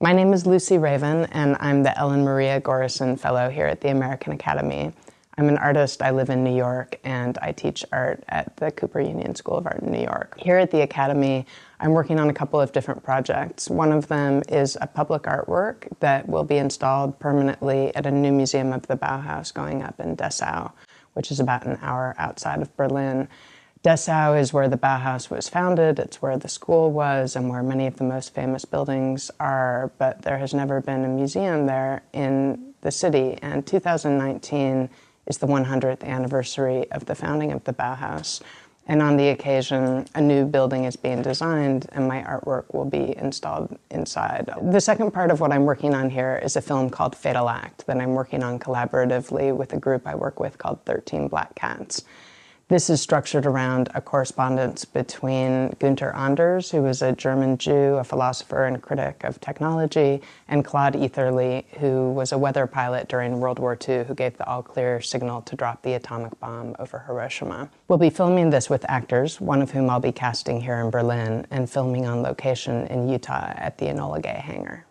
My name is Lucy Raven, and I'm the Ellen Maria Gorison Fellow here at the American Academy. I'm an artist. I live in New York, and I teach art at the Cooper Union School of Art in New York. Here at the Academy, I'm working on a couple of different projects. One of them is a public artwork that will be installed permanently at a new museum of the Bauhaus going up in Dessau, which is about an hour outside of Berlin. Dessau is where the Bauhaus was founded, it's where the school was, and where many of the most famous buildings are, but there has never been a museum there in the city, and 2019 is the 100th anniversary of the founding of the Bauhaus. And on the occasion, a new building is being designed, and my artwork will be installed inside. The second part of what I'm working on here is a film called Fatal Act that I'm working on collaboratively with a group I work with called 13 Black Cats. This is structured around a correspondence between Günther Anders, who was a German Jew, a philosopher and critic of technology, and Claude Etherly, who was a weather pilot during World War II, who gave the all-clear signal to drop the atomic bomb over Hiroshima. We'll be filming this with actors, one of whom I'll be casting here in Berlin, and filming on location in Utah at the Enola Gay hangar.